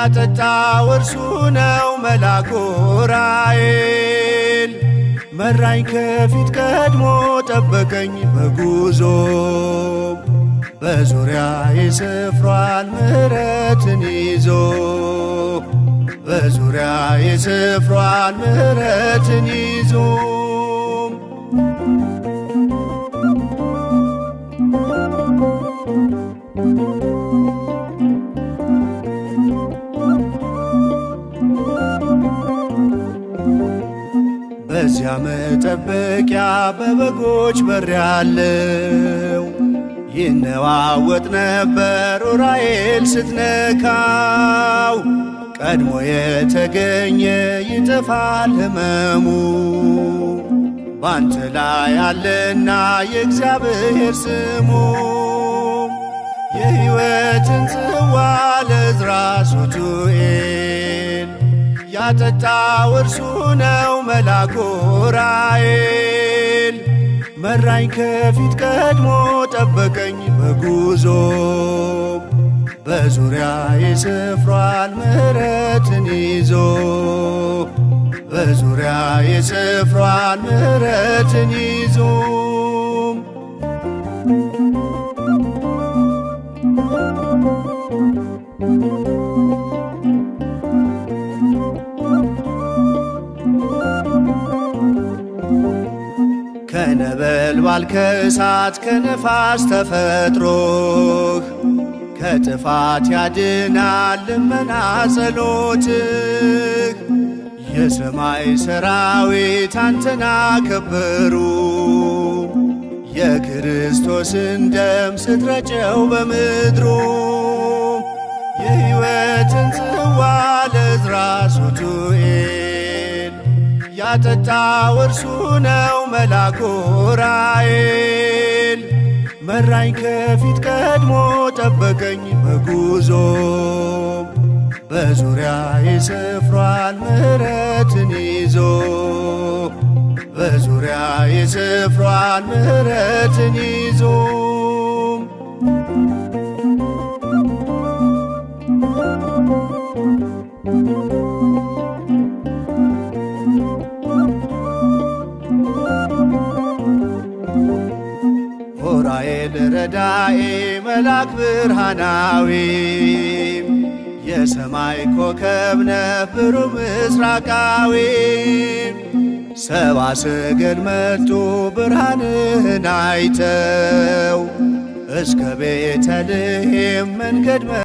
ያጠጣው እርሱ ነው መልአኩ ዑራኤል። መራኝ ከፊት ቀድሞ ጠበቀኝ በጉዞ በዙሪያዬ ሰፍሯል ምሕረትን ይዞ በዙሪያዬ ሰፍሯል ምሕረትን ይዞ በዚያ መጠበቂያ በበጎች በር ያለው ይነዋወጥ ነበር ዑራኤል ስትነካው። ቀድሞ የተገኘ ይጠፋል ሕመሙ ባንተ ላይ አለና የእግዚአብሔር ስሙ። የሕይወትን ጽዋ ለዕዝራ ሱቱኤል ያጠጣው እርሱ ነው መልአኩ ዑራኤል። መራኝ ከፊት ቀድሞ ጠበቀኝ በጉዞ በዙሪያዬ ሰፍሯል ምሕረትን ይዞ በዙሪያዬ ሰፍሯል ምሕረትን ይዞ ከነበልባል ከእሳት ከነፋስ ተፈጥሮህ ከጥፋት ያድናል ልመና ጸሎትህ። የሰማይ ሰራዊት አንተን አከበሩ የክርስቶስን ደም ስትረጨው በምድሩ። የሕይወትን ጽዋ ለዕዝራ ሱቱኤል ያጠጣው እርሱ ነው መልአኩ ዑራኤል። መራኝ ከፊት ቀድሞ ጠበቀኝ በጉዞ በዙሪያዬ ሰፍሯል ምሕረትን ይዞ በዙሪያዬ ሰፍሯል ምሕረትን ይዞ ዑራኤል ረዳኤ መልአክ ብርሃናዊ የሰማይ ኮከብ ነህ ብሩህ ምስራቃዊ። ሰብአ ሰገል መጡ ብርሃንህን አይተው እስከ ቤተልሔም መንገድ